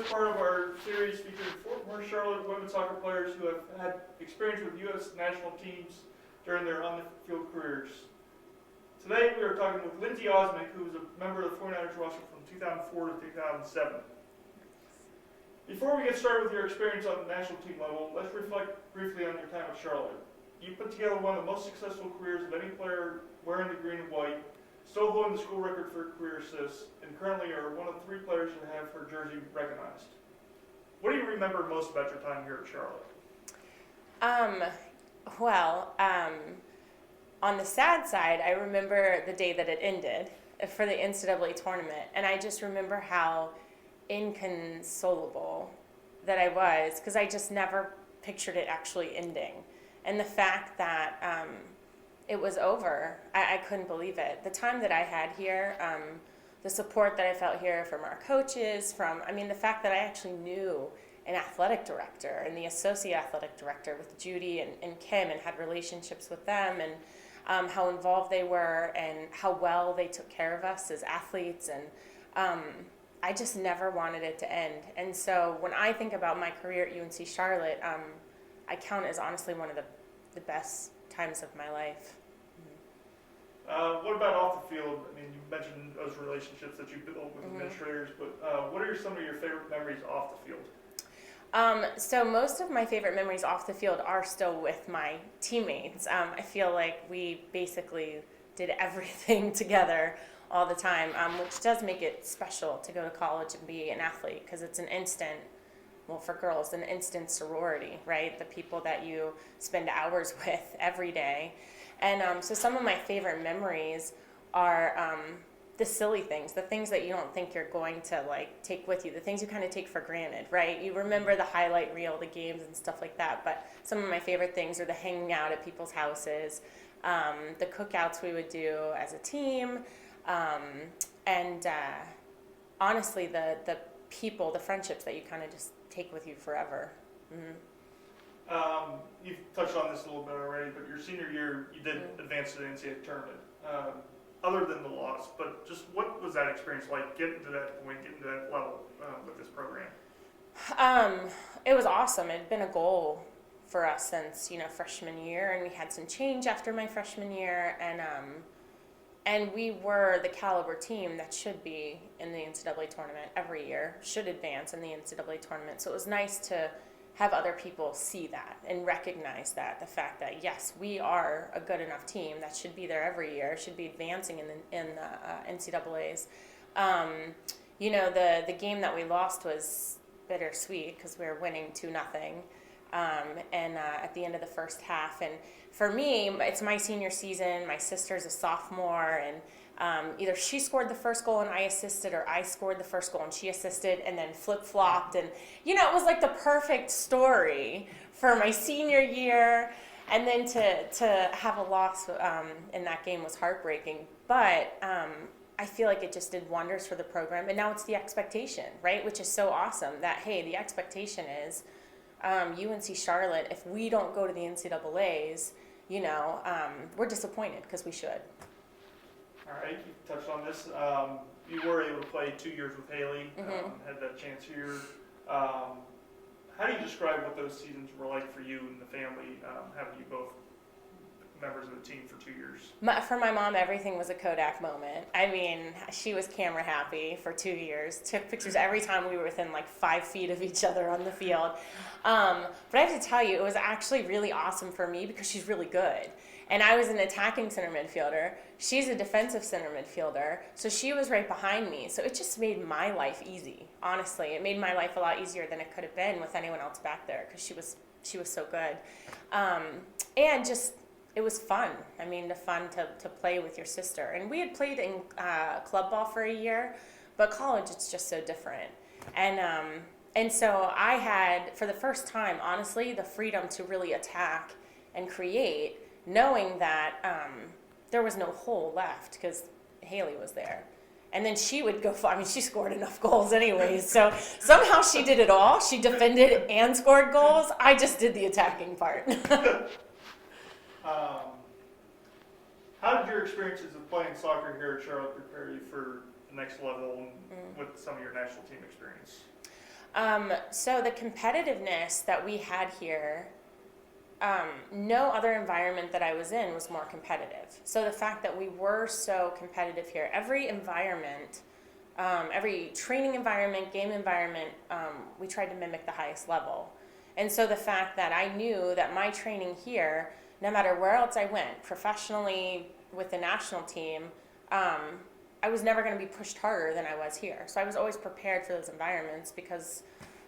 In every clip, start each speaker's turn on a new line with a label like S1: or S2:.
S1: first part of our series featuring former Charlotte women's soccer players who have had experience with U.S. national teams during their on-the-field careers. Today we are talking with Lindsey Ozimek, who was a member of the 49ers roster from 2004 to 2007. Before we get started with your experience on the national team level, let's reflect briefly on your time at Charlotte. You put together one of the most successful careers of any player wearing the green and white, still holding the school record for career assists, and currently are one of 3 players to have her jersey recognized. What do you remember most about your time here at Charlotte?
S2: On the sad side, I remember the day that it ended for the NCAA tournament, and I just remember how inconsolable that I was, because I just never pictured it actually ending. And the fact that it was over, I couldn't believe it. The time that I had here, the support that I felt here from our coaches, the fact that I actually knew an athletic director and the associate athletic director with Judy and Kim, and had relationships with them, and how involved they were and how well they took care of us as athletes, and I just never wanted it to end. And so when I think about my career at UNC Charlotte, I count it as honestly one of the best times of my life.
S1: What about off the field? I mean, you mentioned those relationships that you built with administrators, but what are some of your favorite memories off the field?
S2: So most of my favorite memories off the field are still with my teammates. I feel like we basically did everything together all the time, which does make it special to go to college and be an athlete, because it's an instant, well, for girls, an instant sorority, right? The people that you spend hours with every day. And so some of my favorite memories are the silly things, the things that you don't think you're going to take with you, the things you kind of take for granted, right? You remember the highlight reel, the games and stuff like that, but some of my favorite things are the hanging out at people's houses, the cookouts we would do as a team, and honestly, the people, the friendships that you kind of just take with you forever.
S1: You've touched on this a little bit already, but your senior year, you did advance to the NCAA tournament. Other than the loss, but just what was that experience like, getting to that point, getting to that level with this program?
S2: It was awesome. It had been a goal for us since freshman year, and we had some change after my freshman year, and we were the caliber team that should be in the NCAA tournament every year, should advance in the NCAA tournament. So it was nice to have other people see that and recognize that, the fact that yes, we are a good enough team that should be there every year, should be advancing in the NCAAs. The game that we lost was bittersweet because we were winning 2-0, at the end of the first half. And for me, it's my senior season. My sister's a sophomore, and either she scored the first goal and I assisted, or I scored the first goal and she assisted, and then flip-flopped. And, it was like the perfect story for my senior year. And then to have a loss in that game was heartbreaking. But I feel like it just did wonders for the program. And now it's the expectation, right? Which is so awesome that, hey, the expectation is UNC Charlotte, if we don't go to the NCAAs, we're disappointed because we should.
S1: All right, you touched on this. You were able to play 2 years with Haley, had that chance here. How do you describe what those seasons were like for you and the family, having you both members of the team for 2 years?
S2: For my mom, everything was a Kodak moment. I mean, she was camera happy for 2 years, took pictures every time we were within 5 feet of each other on the field. But I have to tell you, it was actually really awesome for me because she's really good. And I was an attacking center midfielder. She's a defensive center midfielder. So she was right behind me. So it just made my life easy, honestly. It made my life a lot easier than it could have been with anyone else back there because she was so good. And just, it was fun. I mean, the fun to play with your sister. And we had played in club ball for a year, but college, it's just so different. And so I had, for the first time, honestly, the freedom to really attack and create, knowing that there was no hole left because Haley was there. And then she would go, she scored enough goals anyways. So somehow she did it all. She defended and scored goals. I just did the attacking part.
S1: How did your experiences of playing soccer here at Charlotte prepare you for the next level with some of your national team experience?
S2: So the competitiveness that we had here, no other environment that I was in was more competitive. So the fact that we were so competitive here, every environment, every training environment, game environment, we tried to mimic the highest level. And so the fact that I knew that my training here, no matter where else I went, professionally with the national team, I was never going to be pushed harder than I was here. So I was always prepared for those environments because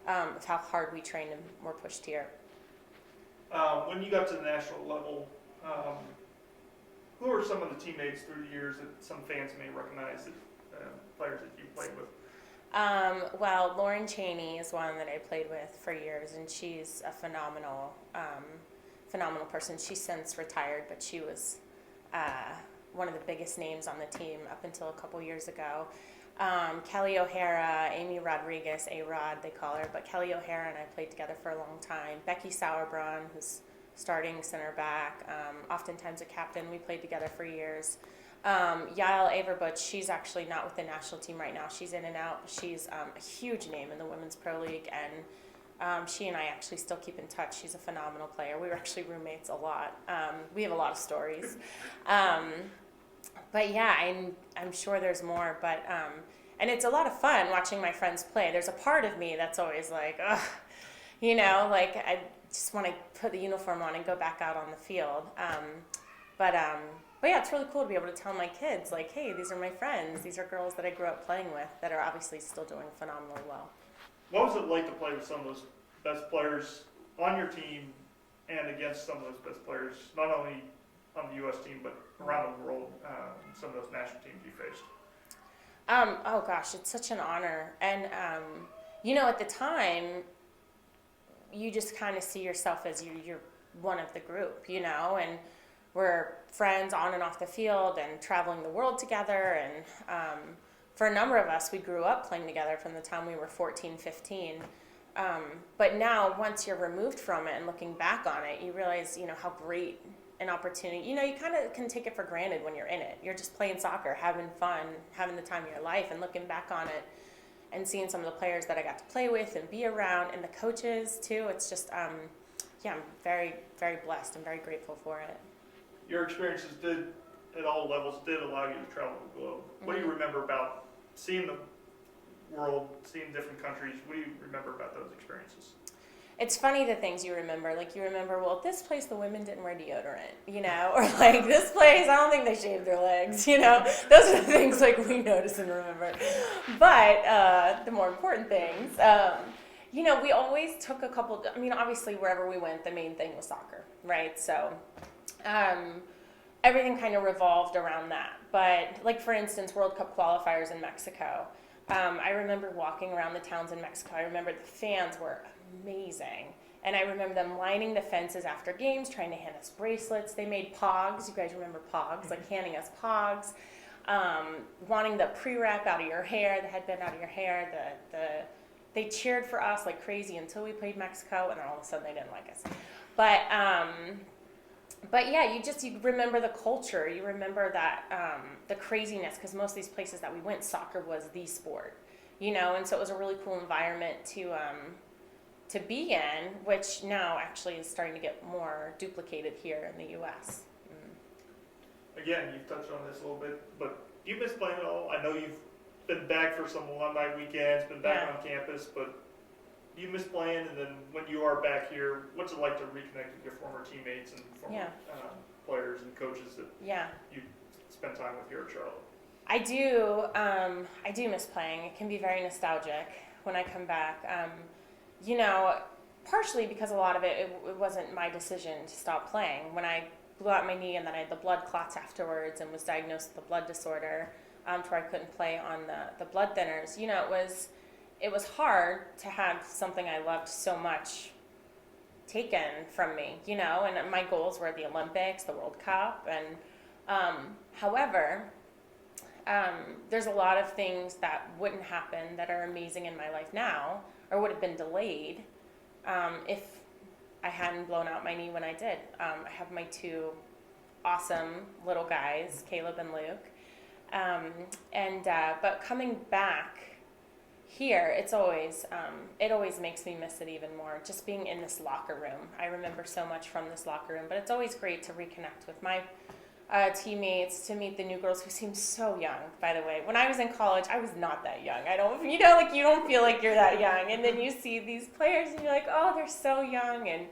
S2: of how hard we trained and were pushed here.
S1: When you got to the national level, who are some of the teammates through the years that some fans may recognize, that players that you played with?
S2: Well, Lauren Cheney is one that I played with for years, and she's a phenomenal person. She's since retired, but she was one of the biggest names on the team up until a couple years ago. Kelly O'Hara, Amy Rodriguez, A-Rod they call her, but Kelly O'Hara and I played together for a long time. Becky Sauerbrunn, who's starting center back, oftentimes a captain, we played together for years. Yael Averbuch, she's actually not with the national team right now. She's in and out. She's a huge name in the Women's Pro League, and she and I actually still keep in touch. She's a phenomenal player. We were actually roommates a lot. We have a lot of stories. But yeah, I'm sure there's more. But and it's a lot of fun watching my friends play. There's a part of me that's always like, ugh, like I just want to put the uniform on and go back out on the field. But yeah, it's really cool to be able to tell my kids, like, hey, these are my friends. These are girls that I grew up playing with that are obviously still doing phenomenally well.
S1: What was it like to play with some of those best players on your team and against some of those best players, not only on the U.S. team, but around the world, some of those national teams you faced?
S2: Oh, gosh, it's such an honor. And, at the time, you just kind of see yourself as you're one of the group, and we're friends on and off the field and traveling the world together. And for a number of us, we grew up playing together from the time we were 14, 15. But now, once you're removed from it and looking back on it, you realize, how great an opportunity. You kind of can take it for granted when you're in it. You're just playing soccer, having fun, having the time of your life, and looking back on it and seeing some of the players that I got to play with and be around, and the coaches, too. It's just, I'm very, very blessed and very grateful for it.
S1: Your experiences at all levels, did allow you to travel the globe. What do you remember about seeing the world, seeing different countries? What do you remember about those experiences?
S2: It's funny the things you remember. Like, you remember, well, at this place the women didn't wear deodorant, or like this place I don't think they shaved their legs, Those are the things like we notice and remember. But the more important things, we always took a couple. Obviously wherever we went, the main thing was soccer, right? So everything kind of revolved around that. But like, for instance, World Cup qualifiers in Mexico. I remember walking around the towns in Mexico. I remember the fans were amazing. And I remember them lining the fences after games, trying to hand us bracelets. They made pogs. You guys remember pogs? Like handing us pogs. Wanting the pre-wrap out of your hair, the headband out of your hair. They cheered for us like crazy until we played Mexico, and then all of a sudden they didn't like us. But yeah, you remember the culture. You remember that the craziness, because most of these places that we went, soccer was the sport, and so it was a really cool environment to be in, which now actually is starting to get more duplicated here in the U.S.
S1: Again, you've touched on this a little bit, but do you miss playing at all? I know you've been back for some alumni weekends, been back on campus, but do you miss playing? And then when you are back here, what's it like to reconnect with your former teammates and former players and coaches that you spend time with here at Charlotte?
S2: I do miss playing. It can be very nostalgic when I come back. Partially because a lot of it wasn't my decision to stop playing. When I blew out my knee and then I had the blood clots afterwards and was diagnosed with a blood disorder, to where I couldn't play on the blood thinners, it was hard to have something I loved so much taken from me, and my goals were the Olympics, the World Cup, and however, there's a lot of things that wouldn't happen that are amazing in my life now, or would have been delayed if I hadn't blown out my knee when I did. I have my two awesome little guys, Caleb and Luke, but coming back here, it's always, it always makes me miss it even more. Just being in this locker room. I remember so much from this locker room, but it's always great to reconnect with my teammates, to meet the new girls who seem so young, by the way. When I was in college, I was not that young. I don't, you know, like you don't feel like you're that young. And then you see these players and you're like, oh, they're so young. And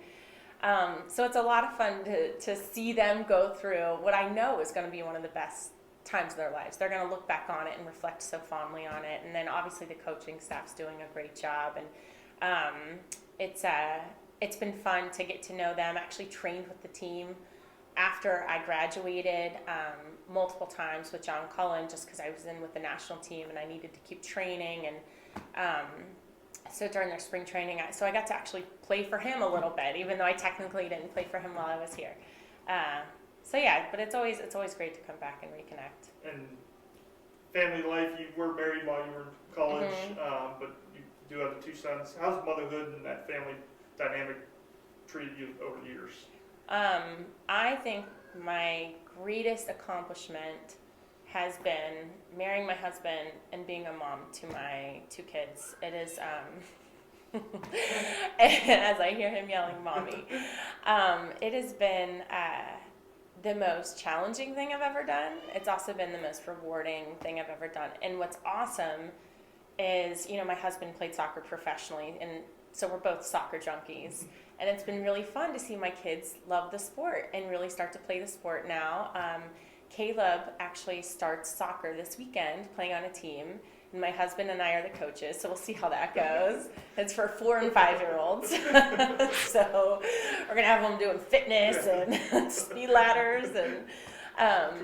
S2: so it's a lot of fun to see them go through what I know is going to be one of the best times of their lives. They're going to look back on it and reflect so fondly on it. And then obviously the coaching staff's doing a great job. And it's been fun to get to know them. I actually trained with the team after I graduated multiple times with John Cullen, just because I was in with the national team and I needed to keep training. And so during their spring training, so I got to actually play for him a little bit, even though I technically didn't play for him while I was here. So yeah, but it's always great to come back and reconnect.
S1: And family life, you were married while you were in college, but you do have the two sons. How's motherhood and that family dynamic treated you over the years?
S2: I think my greatest accomplishment has been marrying my husband and being a mom to my two kids. It is, as I hear him yelling, "Mommy," it has been the most challenging thing I've ever done. It's also been the most rewarding thing I've ever done. And what's awesome is, you know, my husband played soccer professionally, and so we're both soccer junkies. And it's been really fun to see my kids love the sport and really start to play the sport now. Caleb actually starts soccer this weekend, playing on a team. And my husband and I are the coaches, so we'll see how that goes. It's for 4 and 5-year-olds. So we're going to have them doing fitness and speed ladders. And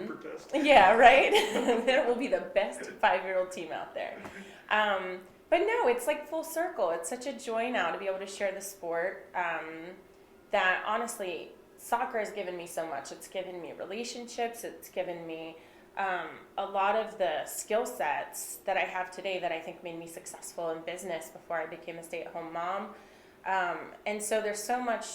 S1: Cooper test.
S2: yeah, right? It will be the best 5-year-old team out there. But no, it's like full circle. It's such a joy now to be able to share the sport that honestly, soccer has given me so much. It's given me relationships. It's given me a lot of the skill sets that I have today that I think made me successful in business before I became a stay-at-home mom. And so there's so much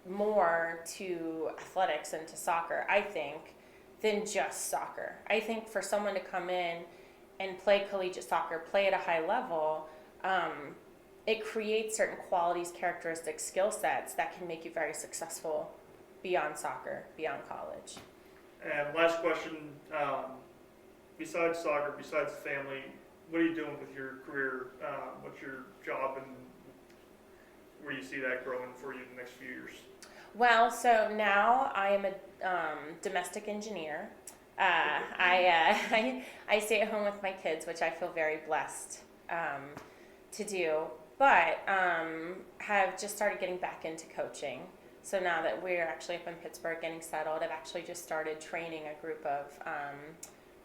S2: more to athletics and to soccer, I think, than just soccer. I think for someone to come in and play collegiate soccer, play at a high level, it creates certain qualities, characteristics, skill sets that can make you very successful beyond soccer, beyond college.
S1: And last question, besides soccer, besides family, what are you doing with your career? What's your job and where do you see that growing for you in the next few years?
S2: Well, so now I am a domestic engineer. I stay at home with my kids, which I feel very blessed to do, but have just started getting back into coaching. So now that we're actually up in Pittsburgh getting settled, I've actually just started training a group of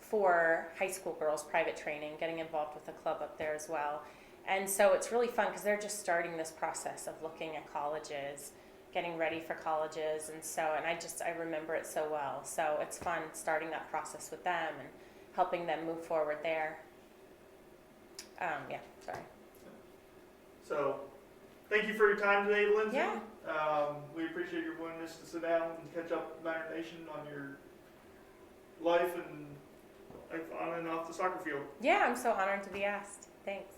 S2: 4 high school girls, private training, getting involved with a club up there as well. And so it's really fun because they're just starting this process of looking at colleges, getting ready for colleges, and I remember it so well. So it's fun starting that process with them and helping them move forward there. Sorry.
S1: So, thank you for your time today, Lindsey.
S2: Yeah.
S1: We appreciate your willingness to sit down and catch up with Niner Nation on your life and life on and off the soccer field.
S2: Yeah, I'm so honored to be asked. Thanks.